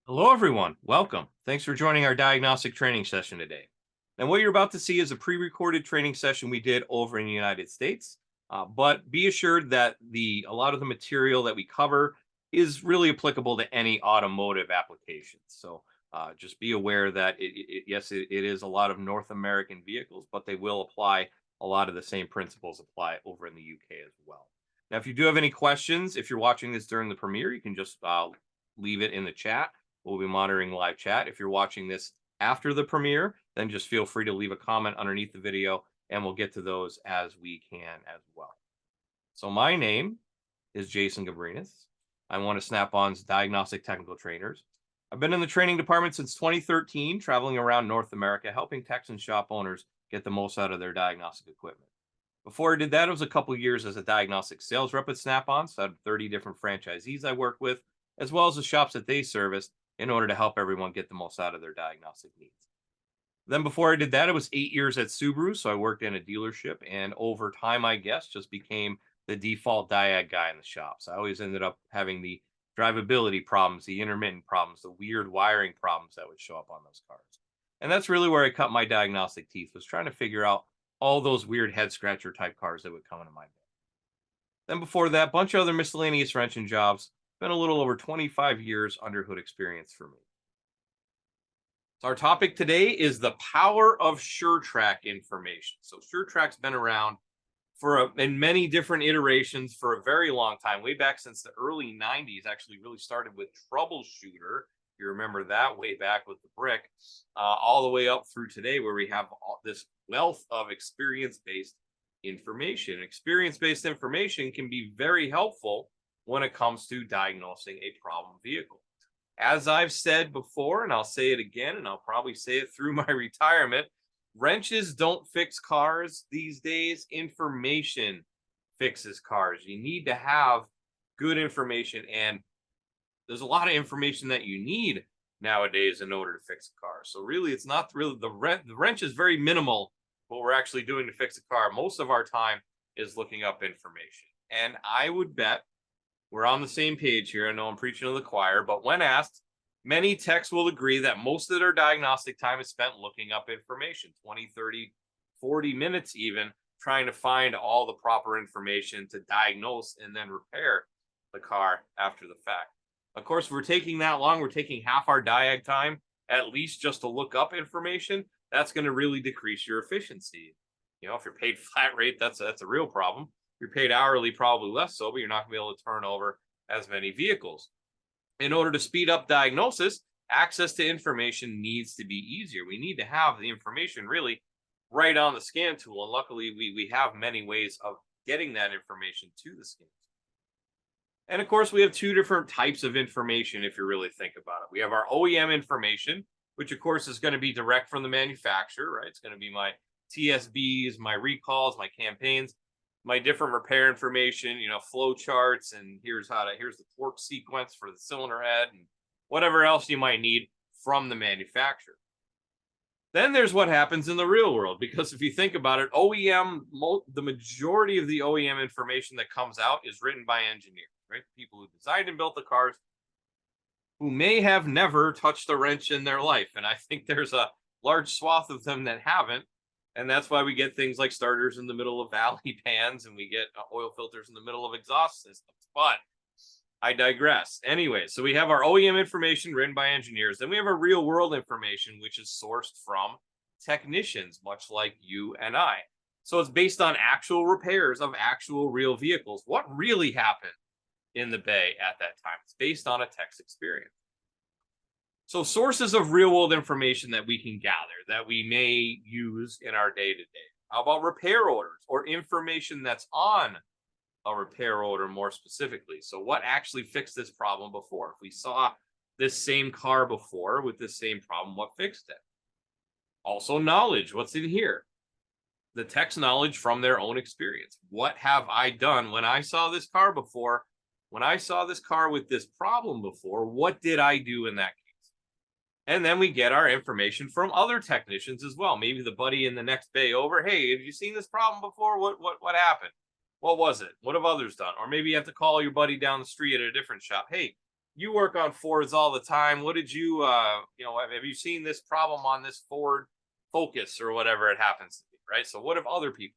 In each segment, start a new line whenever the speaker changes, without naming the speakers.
Hello, everyone. Welcome. Thanks for joining our diagnostic training session today. And what you're about to see is a pre-recorded training session we did over in the United States. But be assured that a lot of the material that we cover is really applicable to any automotive application. So just be aware that yes, it is a lot of North American vehicles, but they will apply a lot of the same principles apply over in the UK as well. Now, if you do have any questions, if you're watching this during the premiere, you can just leave it in the chat. We'll be monitoring live chat. If you're watching this after the premiere, then just feel free to leave a comment underneath the video and we'll get to those as we can as well. So my name is Jason Gabrenas. I'm one of Snap-on's diagnostic technical trainers. I've been in the training department since 2013, traveling around North America, helping techs and shop owners get the most out of their diagnostic equipment. Before I did that, it was a couple years as a diagnostic sales rep at Snap-on, so I had 30 different franchisees I worked with, as well as the shops that they serviced, in order to help everyone get the most out of their diagnostic needs. Then before I did that, it was 8 years at Subaru. So I worked in a dealership, and over time, I guess, just became the default diag guy in the shop. So I always ended up having the drivability problems, the intermittent problems, the weird wiring problems that would show up on those cars. And that's really where I cut my diagnostic teeth, was trying to figure out all those weird head scratcher type cars that would come into my bay. Then before that, a bunch of other miscellaneous wrenching jobs. Been a little over 25 years under hood experience for me. So our topic today is the power of SureTrack information. So SureTrack's been around in many different iterations for a very long time, way back since the early 90s. Actually really started with Troubleshooter. You remember that way back with the brick, all the way up through today, where we have this wealth of experience-based information. Experience-based information can be very helpful when it comes to diagnosing a problem vehicle. As I've said before, and I'll say it again, and I'll probably say it through my retirement, wrenches don't fix cars these days. Information fixes cars. You need to have good information, and there's a lot of information that you need nowadays in order to fix a car. So really, it's not really the wrench is very minimal what we're actually doing to fix a car. Most of our time is looking up information. And I would bet we're on the same page here. I know I'm preaching to the choir, but when asked, many techs will agree that most of their diagnostic time is spent looking up information, 20, 30, 40 minutes even, trying to find all the proper information to diagnose and then repair the car after the fact. Of course, if we're taking that long, we're taking half our diag time, at least just to look up information. That's going to really decrease your efficiency. You know, if you're paid flat rate, that's a real problem. You're paid hourly, probably less so, but you're not going to be able to turn over as many vehicles. In order to speed up diagnosis, access to information needs to be easier. We need to have the information really right on the scan tool. And luckily, we have many ways of getting that information to the scan. And of course, we have two different types of information if you really think about it. We have our OEM information, which of course is going to be direct from the manufacturer, right? It's going to be my TSBs, my recalls, my campaigns, my different repair information, flow charts, and here's the torque sequence for the cylinder head and whatever else you might need from the manufacturer. Then there's what happens in the real world, because if you think about it, the majority of the OEM information that comes out is written by engineers, right? People who designed and built the cars, who may have never touched a wrench in their life. And I think there's a large swath of them that haven't. And that's why we get things like starters in the middle of valley pans, and we get oil filters in the middle of exhaust systems. But I digress. Anyway, so we have our OEM information written by engineers. Then we have our real world information, which is sourced from technicians, much like you and I. So it's based on actual repairs of actual real vehicles. What really happened in the bay at that time? It's based on a tech's experience. So sources of real world information that we can gather that we may use in our day-to-day. How about repair orders or information that's on a repair order more specifically? So what actually fixed this problem before? If we saw this same car before with this same problem, what fixed it? Also knowledge, what's in here? The tech's knowledge from their own experience. What have I done when I saw this car before? When I saw this car with this problem before, what did I do in that case? And then we get our information from other technicians as well. Maybe the buddy in the next bay over. Hey, have you seen this problem before? What happened? What was it? What have others done? Or maybe you have to call your buddy down the street at a different shop. Hey, you work on Fords all the time. What did you, have you seen this problem on this Ford Focus or whatever it happens to be, right? So what have other people?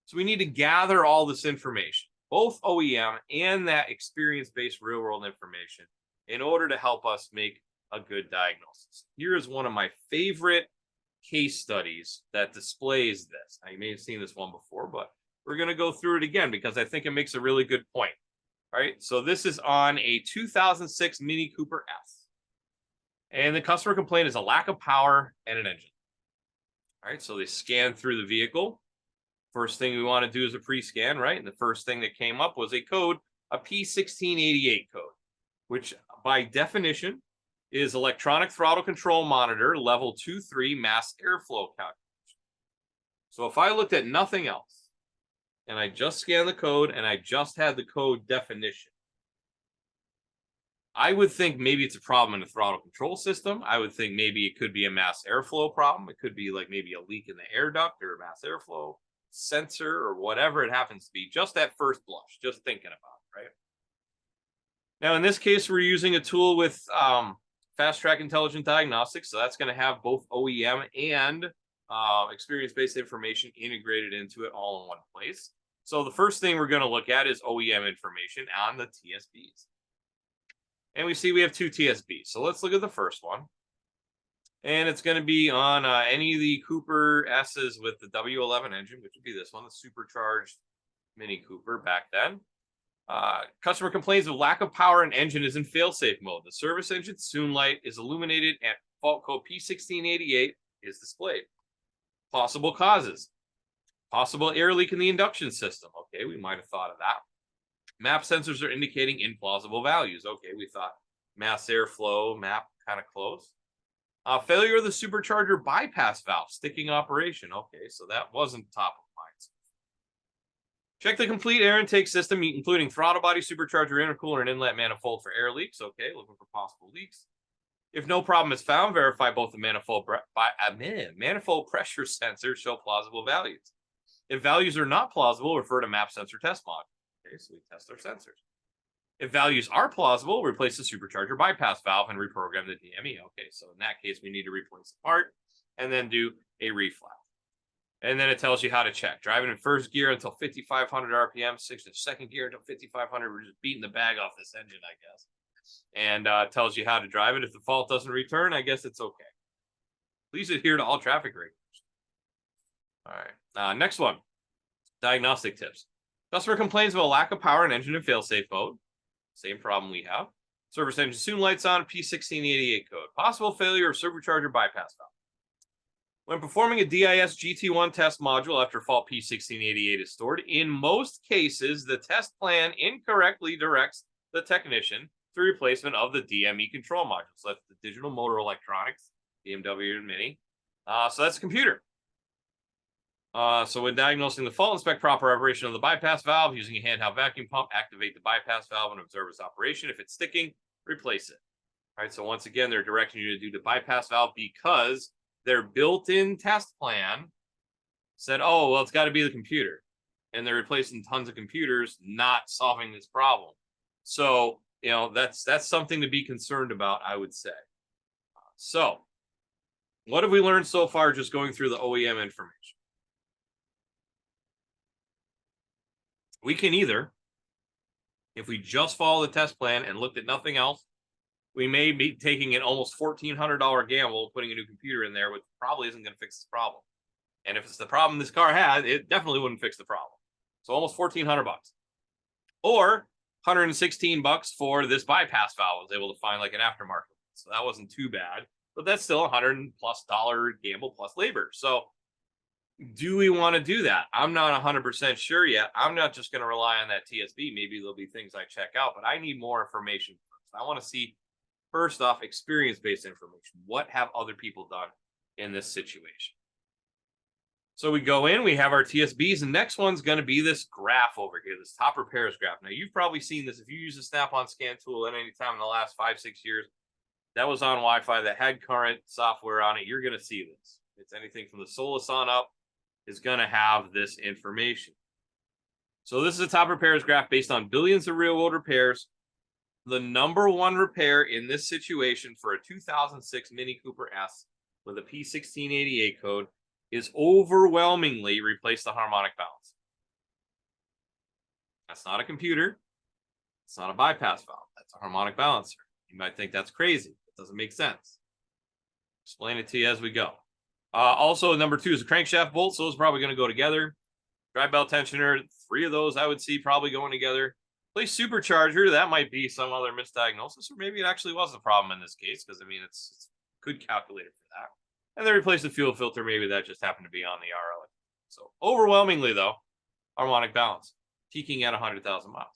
So we need to gather all this information, both OEM and that experience-based real-world information, in order to help us make a good diagnosis. Here is one of my favorite case studies that displays this. Now, you may have seen this one before, but we're going to go through it again because I think it makes a really good point. All right, so this is on a 2006 Mini Cooper S. And the customer complaint is a lack of power and an engine. All right, so they scan through the vehicle. First thing we want to do is a pre-scan, right? And the first thing that came up was a code, a P1688 code, which by definition is electronic throttle control monitor level 2-3 mass airflow calculation. So if I looked at nothing else, and I just scanned the code and I just had the code definition, I would think maybe it's a problem in the throttle control system. I would think maybe it could be a mass airflow problem. It could be like maybe a leak in the air duct or a mass airflow sensor or whatever it happens to be, just at first blush, just thinking about it, right? Now, in this case, we're using a tool with Fast Track Intelligent Diagnostics. So that's going to have both OEM and experience-based information integrated into it all in one place. So the first thing we're going to look at is OEM information on the TSBs. And we see we have two TSBs. So let's look at the first one. And it's going to be on any of the Cooper S's with the W11 engine, which would be this one, the supercharged Mini Cooper back then. Customer complains of lack of power and engine is in fail-safe mode. The service engine soon light is illuminated and fault code P1688 is displayed. Possible causes. Possible air leak in the induction system. Okay, we might have thought of that. Map sensors are indicating implausible values. Okay, we thought mass airflow, map kind of close. Failure of the supercharger bypass valve, sticking operation. Okay, so that wasn't top of mind. Check the complete air intake system, including throttle body, supercharger, intercooler, and inlet manifold for air leaks. Okay, looking for possible leaks. If no problem is found, verify both the manifold pressure sensors show plausible values. If values are not plausible, refer to map sensor test module. Okay, so we test our sensors. If values are plausible, replace the supercharger bypass valve and reprogram the DME. Okay, so in that case, we need to replace the part and then do a reflap. And then it tells you how to check. Driving in first gear until 5,500 RPM, switch to second gear until 5,500. We're just beating the bag off this engine, I guess. And tells you how to drive it. If the fault doesn't return, I guess it's okay. Please adhere to all traffic regulations. All right, next one, diagnostic tips. Customer complains about lack of power and engine in fail-safe mode. Same problem we have. Service engine soon lights on, P1688 code. Possible failure of supercharger bypass valve. When performing a DIS GT1 test module after fault P1688 is stored, in most cases, the test plan incorrectly directs the technician to the replacement of the DME control module. So that's the digital motor electronics, BMW and Mini. So that's the computer. So when diagnosing the fault, inspect proper operation of the bypass valve. Using a handheld vacuum pump, activate the bypass valve and observe its operation. If it's sticking, replace it. All right, so once again, they're directing you to do the bypass valve because their built-in test plan said, oh, well, it's got to be the computer. And they're replacing tons of computers, not solving this problem. So, that's something to be concerned about, I would say. So what have we learned so far just going through the OEM information? We can either, if we just follow the test plan and looked at nothing else, we may be taking an almost $1,400 gamble, putting a new computer in there, which probably isn't going to fix this problem. And if it's the problem this car has, it definitely wouldn't fix the problem. So almost $1,400. Or $116 for this bypass valve. I was able to find like an aftermarket. So that wasn't too bad. But that's still $100+ gamble plus labor. So do we want to do that? I'm not 100% sure yet. I'm not just going to rely on that TSB. Maybe there'll be things I check out, but I need more information first. I want to see, first off, experience-based information. What have other people done in this situation? So we go in, we have our TSBs, and next one's going to be this graph over here, this top repairs graph. Now, you've probably seen this. If you use the Snap-on scan tool at any time in the last 5-6 years, that was on Wi-Fi, that had current software on it, you're going to see this. It's anything from the Solus on up is going to have this information. So this is a top repairs graph based on billions of real-world repairs the number one repair in this situation for a 2006 Mini Cooper S with a P1688 code is overwhelmingly replace the harmonic balance. That's not a computer. It's not a bypass valve. That's a harmonic balancer. You might think that's crazy. It doesn't make sense. Explain it to you as we go. Also, number 2 is a crankshaft bolt, so it's probably going to go together. Drive belt tensioner, 3 of those I would see probably going together. Place supercharger, that might be some other misdiagnosis, or maybe it actually was the problem in this case, because I mean it's good calculator for that. And then replace the fuel filter, maybe that just happened to be on the RO. So overwhelmingly though, harmonic balance, peaking at 100,000 miles.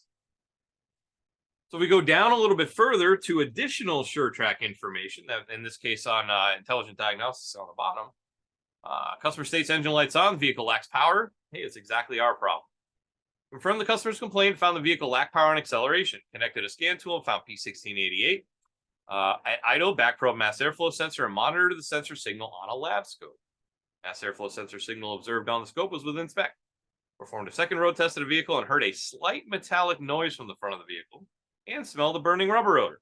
So we go down a little bit further to additional SureTrack information, that in this case on Intelligent Diagnostics on the bottom. Customer states engine lights on, vehicle lacks power. Hey, it's exactly our problem. Confirmed the customer's complaint, found the vehicle lacked power and acceleration. Connected a scan tool and found P1688. At idle, backprobe mass airflow sensor and monitored the sensor signal on a lab scope. Mass airflow sensor signal observed on the scope was within spec. Performed a second road test of the vehicle and heard a slight metallic noise from the front of the vehicle and smelled a burning rubber odor.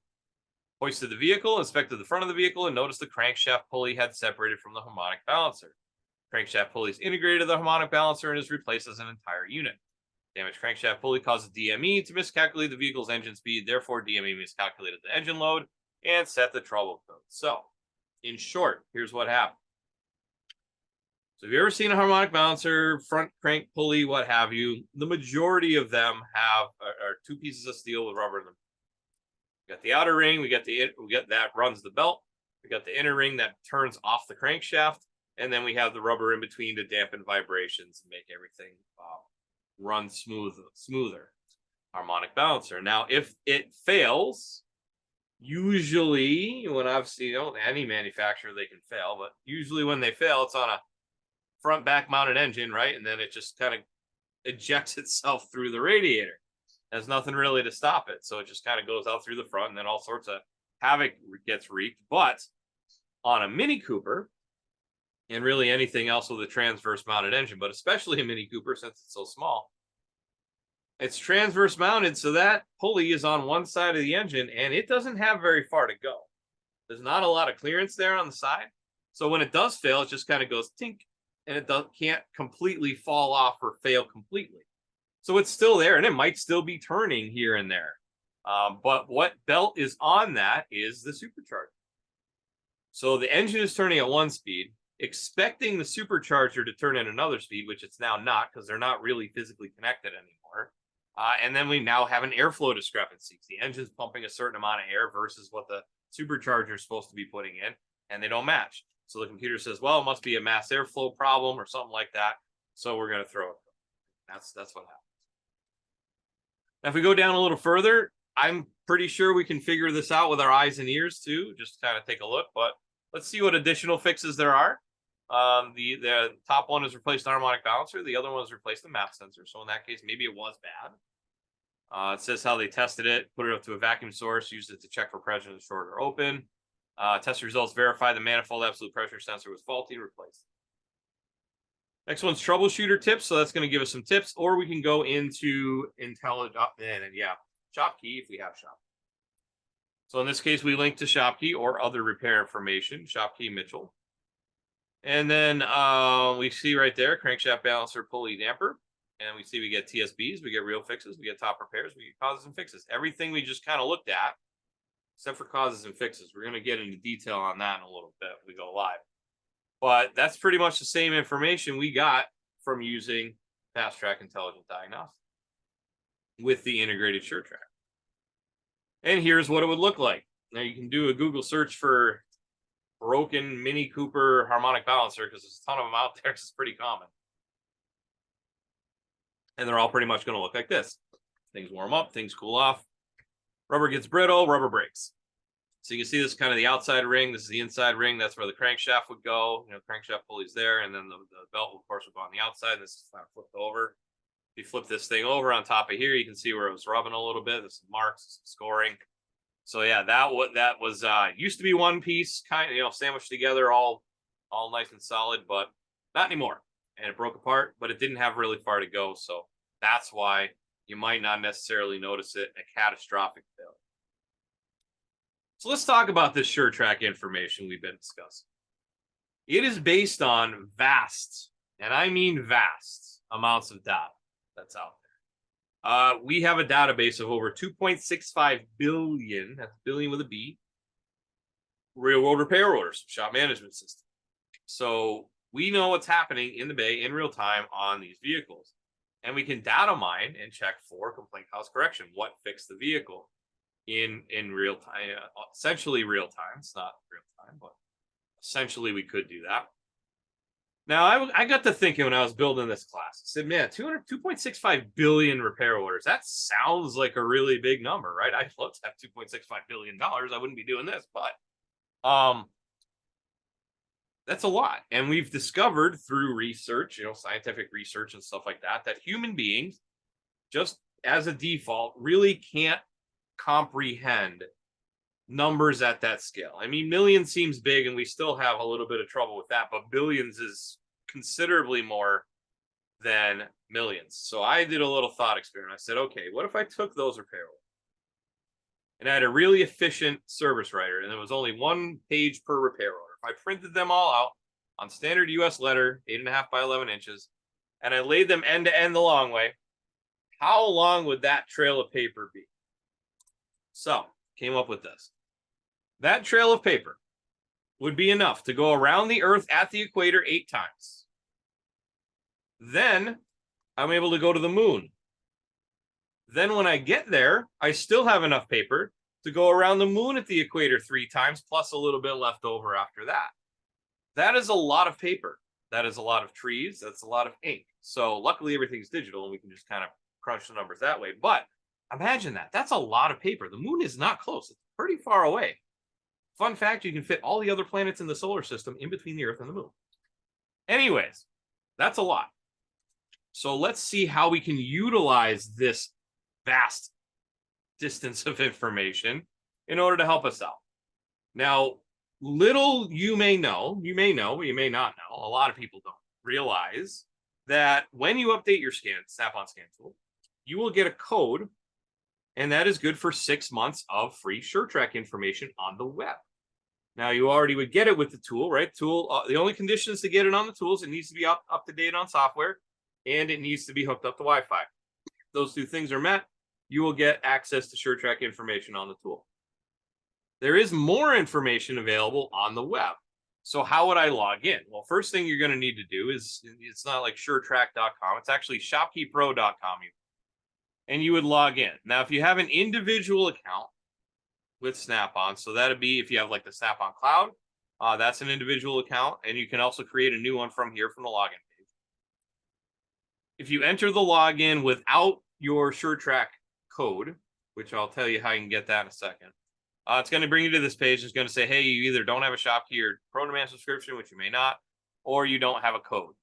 Hoisted the vehicle, inspected the front of the vehicle, and noticed the crankshaft pulley had separated from the harmonic balancer. Crankshaft pulley is integrated to the harmonic balancer and is replaced as an entire unit. Damaged crankshaft pulley causes DME to miscalculate the vehicle's engine speed, therefore DME miscalculated the engine load and set the trouble code. So, in short, here's what happened. So if you've ever seen a harmonic balancer, front crank pulley, what have you, the majority of them are 2 pieces of steel with rubber in them. We got the outer ring, we got that runs the belt, we got the inner ring that turns off the crankshaft, and then we have the rubber in between to dampen vibrations and make everything run smoother. Harmonic balancer. Now, if it fails, usually when I've seen any manufacturer, they can fail, but usually when they fail, it's on a front back mounted engine, right? And then it just kind of ejects itself through the radiator. There's nothing really to stop it. So it just kind of goes out through the front, and then all sorts of havoc gets wreaked. But on a Mini Cooper, and really anything else with a transverse mounted engine, but especially a Mini Cooper since it's so small, it's transverse mounted, so that pulley is on one side of the engine and it doesn't have very far to go. There's not a lot of clearance there on the side. So when it does fail, it just kind of goes tink, and it can't completely fall off or fail completely. So it's still there, and it might still be turning here and there. But what belt is on that is the supercharger. So the engine is turning at one speed, expecting the supercharger to turn at another speed, which it's now not because they're not really physically connected anymore. And then we now have an airflow discrepancy. The engine's pumping a certain amount of air versus what the supercharger is supposed to be putting in, and they don't match. So the computer says, well, it must be a mass airflow problem or something like that. So we're going to throw it. That's what happens. Now, if we go down a little further, I'm pretty sure we can figure this out with our eyes and ears too. Just kind of take a look, but let's see what additional fixes there are. The top one is replace the harmonic balancer. The other one is replace the map sensor. So in that case, maybe it was bad. It says how they tested it, put it up to a vacuum source, used it to check for pressure to short or open. Test results verify the manifold absolute pressure sensor was faulty, replaced. Next one's troubleshooter tips. So that's going to give us some tips, or we can go into ShopKey if we have Shop. So in this case, we link to ShopKey or other repair information, ShopKey Mitchell. And then we see right there, crankshaft balancer, pulley damper. And we see we get TSBs, we get real fixes, we get top repairs, we get causes and fixes. Everything we just kind of looked at, except for causes and fixes. We're going to get into detail on that in a little bit if we go live. But that's pretty much the same information we got from using Fast Track Intelligent Diagnostics with the integrated SureTrack. And here's what it would look like. Now you can do a Google search for broken Mini Cooper harmonic balancer because there's a ton of them out there. It's pretty common. And they're all pretty much going to look like this. Things warm up, things cool off. Rubber gets brittle, rubber breaks. So you can see this is kind of the outside ring. This is the inside ring. That's where the crankshaft would go. Crankshaft pulley's there. And then the belt, of course, would go on the outside. This is kind of flipped over. If you flip this thing over on top of here, you can see where it was rubbing a little bit. There's some marks, some scoring. So yeah, that was used to be one piece, kind of, sandwiched together, all nice and solid, but not anymore. And it broke apart, but it didn't have really far to go. So that's why you might not necessarily notice it a catastrophic failure. So let's talk about this SureTrack information we've been discussing. It is based on vast, and I mean vast, amounts of data that's out there. We have a database of over 2.65 billion, that's billion with a B, real world repair orders, shop management system. So we know what's happening in the bay in real time on these vehicles. And we can data mine and check for complaint cause correction, what fixed the vehicle in real time, essentially real time. It's not real time, but essentially we could do that. Now, I got to thinking when I was building this class, I said, man, 2.65 billion repair orders. That sounds like a really big number, right? I'd love to have $2.65 billion. I wouldn't be doing this, but that's a lot. And we've discovered through research, scientific research and stuff like that, that human beings, just as a default, really can't comprehend numbers at that scale. I mean, millions seems big and we still have a little bit of trouble with that, but billions is considerably more than millions. So I did a little thought experiment. I said, okay, what if I took those repair orders and I had a really efficient service writer and there was only 1 page per repair order? If I printed them all out on standard US letter, 8.5 by 11 inches, and I laid them end to end the long way, how long would that trail of paper be? So came up with this. That trail of paper would be enough to go around the earth at the equator 8 times. Then I'm able to go to the moon. Then when I get there, I still have enough paper to go around the moon at the equator 3 times, plus a little bit left over after that. That is a lot of paper. That is a lot of trees. That's a lot of ink. So luckily everything's digital and we can just kind of crunch the numbers that way. But imagine that. That's a lot of paper. The moon is not close. It's pretty far away. Fun fact, you can fit all the other planets in the solar system in between the Earth and the moon. Anyways, that's a lot. So let's see how we can utilize this vast distance of information in order to help us out. Now, little you may know, but you may not know, a lot of people don't realize that when you update your Snap-on scan tool, you will get a code, and that is good for 6 months of free SureTrack information on the web. Now, you already would get it with the tool, right? The only conditions to get it on the tools, it needs to be up to date on software, and it needs to be hooked up to Wi-Fi. Those 2 things are met, you will get access to SureTrack information on the tool. There is more information available on the web. So how would I log in? Well, first thing you're going to need to do is, it's not like SureTrack.com. It's actually ShopKeyPro.com. And you would log in. Now, if you have an individual account with Snap-on, so that'd be if you have like the Snap-on Cloud, that's an individual account. And you can also create a new one from here from the login page. If you enter the login without your SureTrack code, which I'll tell you how you can get that in a second, it's going to bring you to this page. It's going to say, hey, you either don't have a ShopKey or ProDemand subscription, which you may not, or you don't have a code.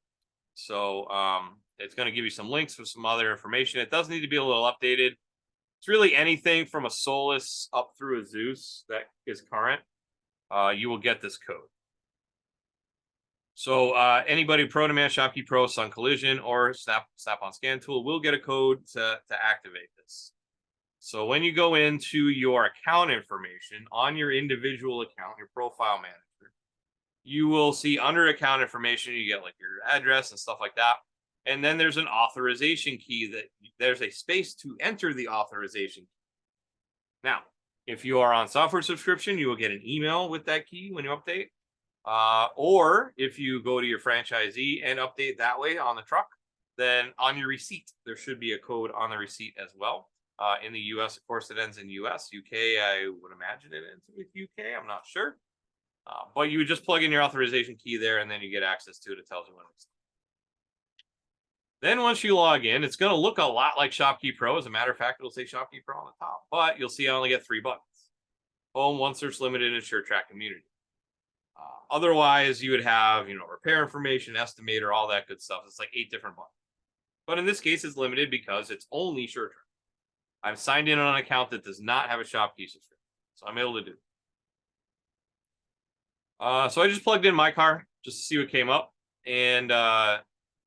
So it's going to give you some links with some other information. It does need to be a little updated. It's really anything from a Solus up through a Zeus that is current. You will get this code. So anybody ProDemand, ShopKey Pro, Sun Collision, or Snap-on Scan Tool will get a code to activate this. So when you go into your account information on your individual account, your profile manager, you will see under account information, you get like your address and stuff like that. And then there's an authorization key that there's a space to enter the authorization key. Now, if you are on software subscription, you will get an email with that key when you update. Or if you go to your franchisee and update that way on the truck, then on your receipt, there should be a code on the receipt as well. In the US, of course, it ends in US. UK, I would imagine it ends with UK. I'm not sure. But you would just plug in your authorization key there, and then you get access to it. It tells you when it's. Then once you log in, it's going to look a lot like ShopKey Pro. As a matter of fact, it'll say ShopKey Pro on the top. But you'll see I only get 3 buttons. Home, One Search Limited, and SureTrack Community. Otherwise, you would have, repair information, estimator, all that good stuff. It's like 8 different buttons. But in this case, it's limited because it's only SureTrack. I'm signed in on an account that does not have a ShopKey subscription. So I'm able to do it. So I just plugged in my car just to see what came up. And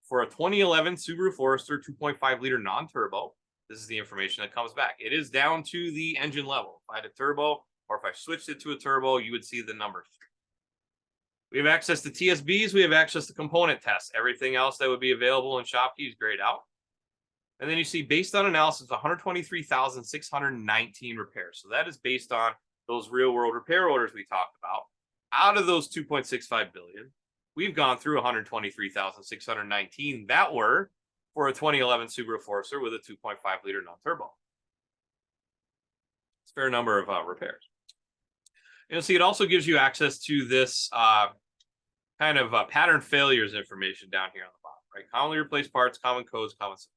for a 2011 Subaru Forester 2.5 liter non-turbo, this is the information that comes back. It is down to the engine level. If I had a turbo, or if I switched it to a turbo, you would see the numbers. We have access to TSBs. We have access to component tests. Everything else that would be available in Shopkey is grayed out. And then you see, based on analysis, 123,619 repairs. So that is based on those real world repair orders we talked about. Out of those 2.65 billion, we've gone through 123,619 that were for a 2011 Subaru Forester with a 2.5 liter non-turbo. It's a fair number of repairs. You'll see it also gives you access to this kind of pattern failures information down here on the bottom, right? Commonly replaced parts, common codes, common systems.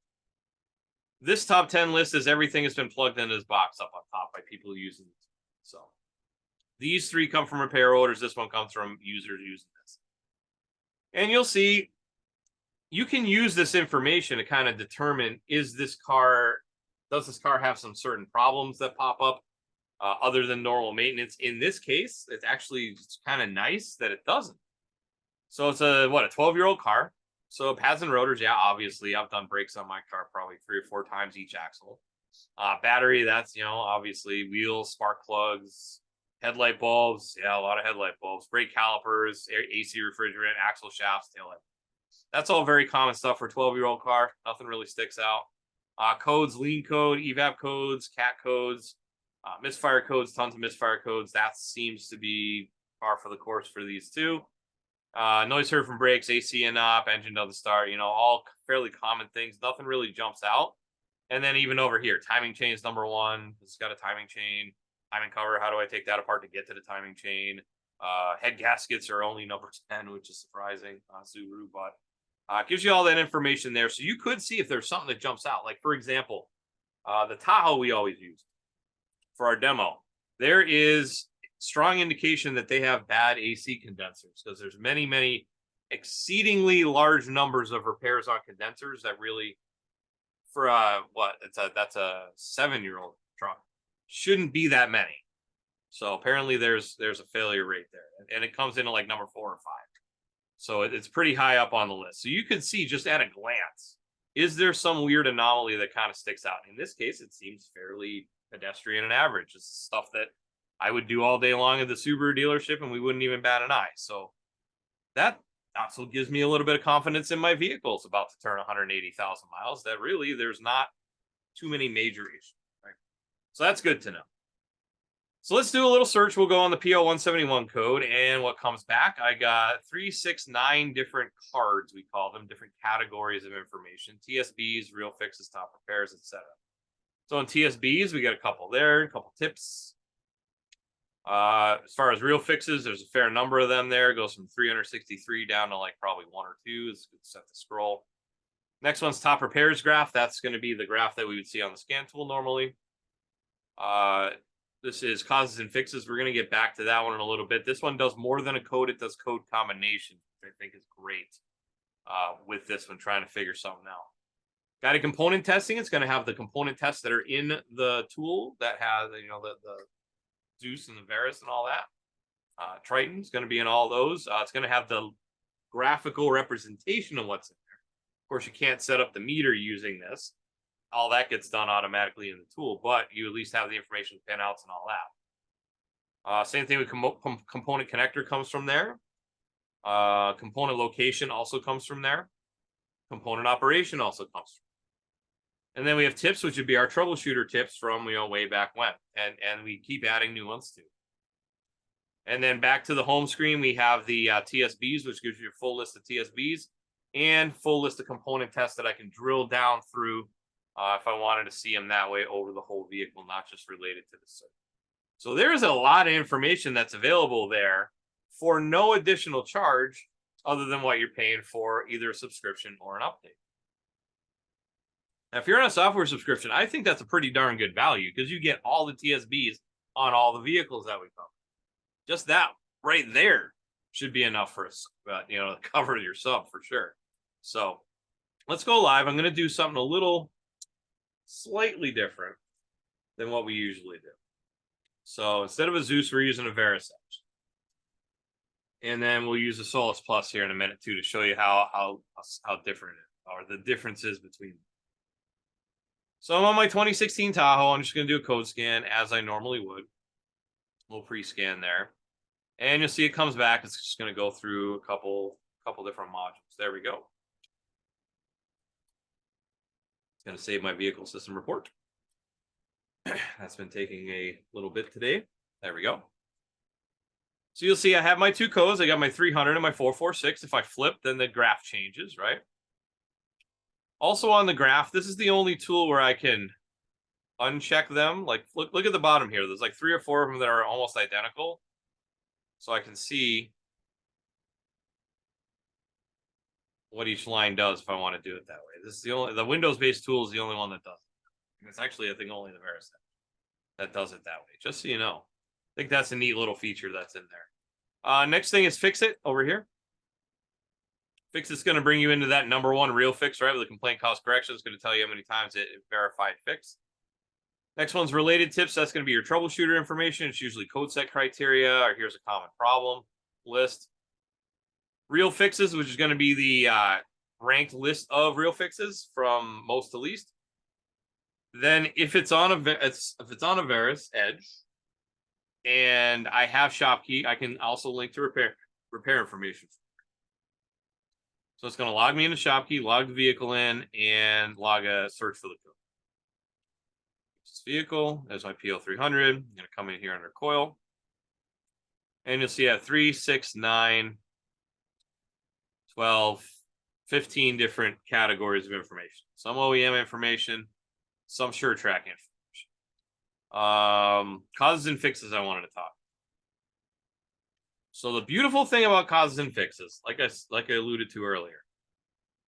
This top 10 list is everything that's been plugged into this box up on top by people using it. So these three come from repair orders. This one comes from users using this. And you'll see you can use this information to kind of determine, does this car have some certain problems that pop up other than normal maintenance? In this case, it's actually kind of nice that it doesn't. So it's a 12-year-old car. So pads and rotors, yeah, obviously I've done brakes on my car probably 3 or 4 times each axle. Battery, that's, obviously wheels, spark plugs, headlight bulbs. Yeah, a lot of headlight bulbs, brake calipers, AC refrigerant, axle shafts, taillight. That's all very common stuff for a 12-year-old car. Nothing really sticks out. Codes, lean code, evap codes, cat codes, misfire codes, tons of misfire codes. That seems to be par for the course for these two. Noise heard from brakes, AC and op, engine doesn't start, all fairly common things. Nothing really jumps out. And then even over here, timing chain is number 1. It's got a timing chain, timing cover. How do I take that apart to get to the timing chain? Head gaskets are only number 10, which is surprising on Subaru, but it gives you all that information there. So you could see if there's something that jumps out. Like, for example, the Tahoe we always use for our demo. There is strong indication that they have bad AC condensers because there's many exceedingly large numbers of repairs on condensers that really, for that's a 7-year-old truck, shouldn't be that many. So apparently there's a failure rate there, and it comes in at like number 4 or 5. So it's pretty high up on the list. So you can see just at a glance, is there some weird anomaly that kind of sticks out? In this case, it seems fairly pedestrian and average. It's stuff that I would do all day long at the Subaru dealership and we wouldn't even bat an eye. So that also gives me a little bit of confidence in my vehicle. It's about to turn 180,000 miles, that really there's not too many major issues, right? So that's good to know. So let's do a little search. We'll go on the PL171 code, and what comes back, I got 369 different cards, we call them, different categories of information: TSBs, real fixes, top repairs, etc. So in TSBs, we got a couple there, a couple tips. As far as real fixes, there's a fair number of them there. It goes from 363 down to like probably 1 or 2. It's good to set the scroll. Next one's top repairs graph. That's going to be the graph that we would see on the scan tool normally. This is causes and fixes. We're going to get back to that one in a little bit. This one does more than a code. It does code combination, which I think is great with this one, trying to figure something out. Got a component testing. It's going to have the component tests that are in the tool that has, the Zeus and the Varus and all that. Triton's going to be in all those. It's going to have the graphical representation of what's in there. Of course, you can't set up the meter using this. All that gets done automatically in the tool, but you at least have the information with pinouts and all that. Same thing with component connector comes from there. Component location also comes from there. Component operation also comes from. And then we have tips, which would be our troubleshooter tips from way back when, and we keep adding new ones too. And then back to the home screen, we have the TSBs, which gives you a full list of TSBs and full list of component tests that I can drill down through if I wanted to see them that way over the whole vehicle, not just related to the circuit. So there's a lot of information that's available there for no additional charge other than what you're paying for either a subscription or an update. Now, if you're on a software subscription, I think that's a pretty darn good value because you get all the TSBs on all the vehicles that we cover. Just that right there should be enough for us, to cover your sub for sure. So let's go live. I'm going to do something a little slightly different than what we usually do. So instead of a Zeus, we're using a Varus. And then we'll use a Solus Plus here in a minute too to show you how different it is, or the differences between them. So I'm on my 2016 Tahoe. I'm just going to do a code scan as I normally would. little pre-scan there. And you'll see it comes back. It's just going to go through a couple different modules. There we go. It's going to save my vehicle system report. That's been taking a little bit today. There we go. So you'll see I have my two codes. I got my 300 and my 446. If I flip, then the graph changes, right? Also on the graph, this is the only tool where I can uncheck them. Like, look at the bottom here. There's like 3 or 4 of them that are almost identical. So I can see what each line does if I want to do it that way. This is the Windows-based tool is the only one that does it. And it's actually, I think, only the Veris that does it that way, just so you know. I think that's a neat little feature that's in there. Next thing is Fix It over here. Fix It's going to bring you into that number one real fix, right? With the complaint cause correction. It's going to tell you how many times it verified fix. Next one's related tips. That's going to be your troubleshooter information. It's usually code set criteria, or here's a common problem list. Real fixes, which is going to be the ranked list of real fixes from most to least. Then if it's on a Veris Edge, and I have ShopKey, I can also link to repair information. So it's going to log me into ShopKey, log the vehicle in, and log a search for the code. This vehicle, there's my PO300. I'm going to come in here under coil. And you'll see I have 3, 6, 9, 12, 15 different categories of information. Some OEM information, some SureTrack information. Causes and fixes I wanted to talk. So the beautiful thing about causes and fixes, like I alluded to earlier,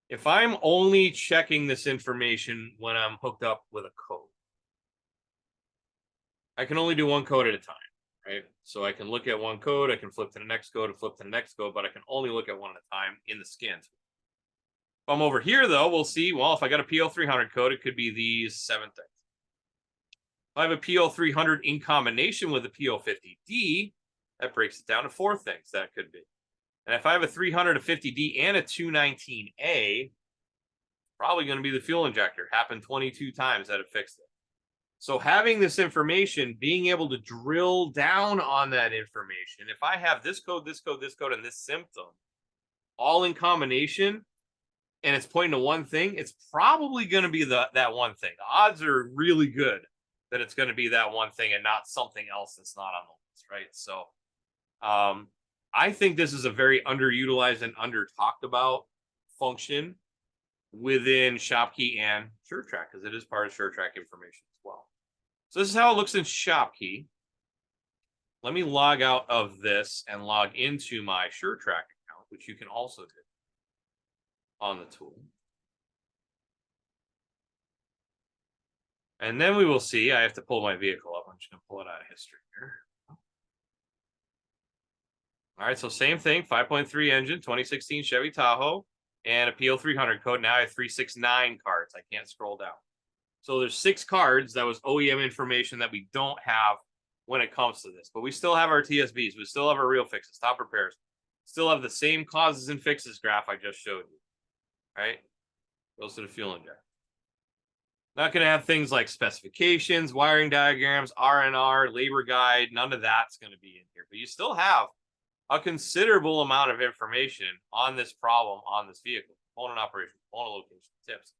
if I'm only checking this information when I'm hooked up with a code, I can only do one code at a time, right? So I can look at one code, I can flip to the next code and flip to the next code, but I can only look at one at a time in the scan tool. If I'm over here, though, we'll see, well, if I got a PO300 code, it could be these 7 things. If I have a PO300 in combination with a PO50D, that breaks it down to 4 things that could be. And if I have a 350D and a 219A, probably going to be the fuel injector. Happened 22 times that it fixed it. So having this information, being able to drill down on that information, if I have this code, this code, this code, and this symptom, all in combination, and it's pointing to one thing, it's probably going to be that one thing. The odds are really good that it's going to be that one thing and not something else that's not on the list, right? So I think this is a very underutilized and under-talked about function within ShopKey and SureTrack, because it is part of SureTrack information as well. So this is how it looks in ShopKey. Let me log out of this and log into my SureTrack account, which you can also do on the tool. And then we will see, I have to pull my vehicle up. I'm just going to pull it out of history here. All right, so same thing, 5.3 engine, 2016 Chevy Tahoe, and a PO300 code. Now I have 369 cards. I can't scroll down. So there's 6 cards. That was OEM information that we don't have when it comes to this. But we still have our TSBs. We still have our real fixes, top repairs. Still have the same causes and fixes graph I just showed you. Right? Goes to the fuel injector. Not going to have things like specifications, wiring diagrams, R&R, labor guide. None of that's going to be in here. But you still have a considerable amount of information on this problem, on this vehicle. Component operation, component location, tips.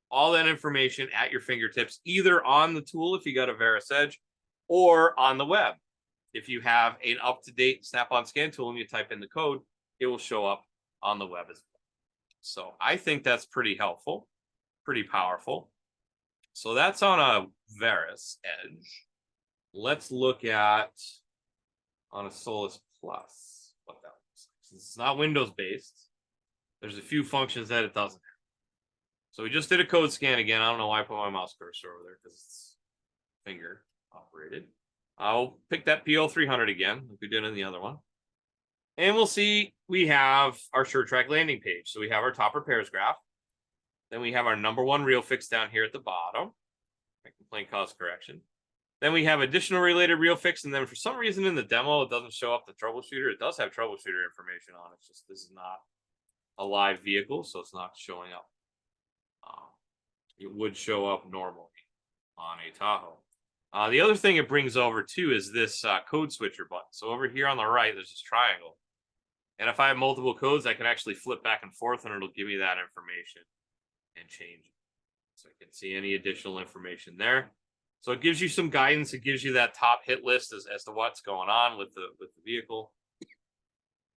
All that information at your fingertips, either on the tool if you got a Veris Edge, or on the web. If you have an up-to-date Snap-on scan tool and you type in the code, it will show up on the web as well. So I think that's pretty helpful, pretty powerful. So that's on a Veris Edge. Let's look at on a Solus Plus what that looks like. Since it's not Windows-based, there's a few functions that it doesn't have. So we just did a code scan again. I don't know why I put my mouse cursor over there because it's finger operated. I'll pick that PO300 again, like we did in the other one. And we'll see we have our SureTrack landing page. So we have our top repairs graph. Then we have our number one real fix down here at the bottom. Complaint cause correction. Then we have additional related real fix. And then for some reason in the demo, it doesn't show up the troubleshooter. It does have troubleshooter information on it. It's just this is not a live vehicle, so it's not showing up. It would show up normally on a Tahoe. The other thing it brings over too is this code switcher button. So over here on the right, there's this triangle. And if I have multiple codes, I can actually flip back and forth and it'll give me that information and change it. So I can see any additional information there. So it gives you some guidance. It gives you that top hit list as to what's going on with the vehicle.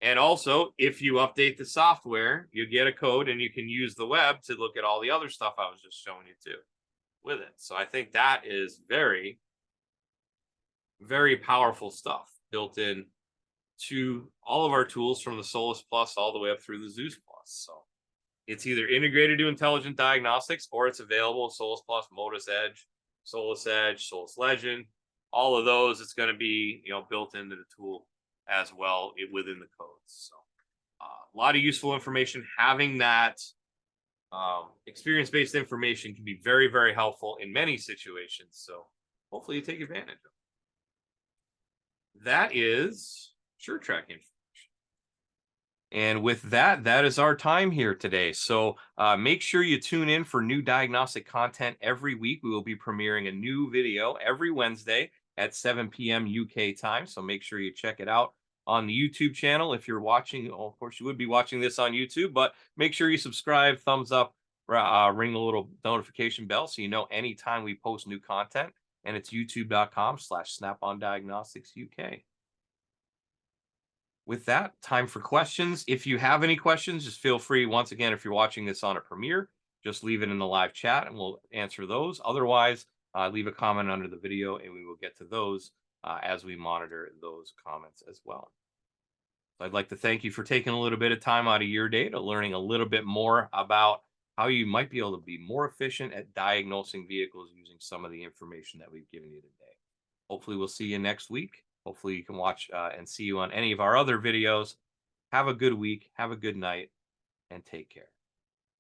And also, if you update the software, you get a code and you can use the web to look at all the other stuff I was just showing you too with it. So I think that is very, very powerful stuff built in to all of our tools from the Solus Plus all the way up through the Zeus Plus. So it's either integrated to Intelligent Diagnostics or it's available in Solus Plus, Modus Edge, Solus Legend. All of those, it's going to be built into the tool as well within the codes. So a lot of useful information. Having that experience-based information can be very, very helpful in many situations. So hopefully you take advantage of it. That is SureTrack information. And with that, that is our time here today. So make sure you tune in for new diagnostic content every week. We will be premiering a new video every Wednesday at 7 p.m. UK time. So make sure you check it out on the YouTube channel. If you're watching, of course, you would be watching this on YouTube, but make sure you subscribe, thumbs up, ring the little notification bell so you know anytime we post new content. And it's youtube.com/SnapOnDiagnosticsUK. With that, time for questions. If you have any questions, just feel free. Once again, if you're watching this on a premiere, just leave it in the live chat and we'll answer those. Otherwise, leave a comment under the video and we will get to those as we monitor those comments as well. So I'd like to thank you for taking a little bit of time out of your day to learning a little bit more about how you might be able to be more efficient at diagnosing vehicles using some of the information that we've given you today. Hopefully we'll see you next week. Hopefully you can watch and see you on any of our other videos. Have a good week, have a good night, and take care.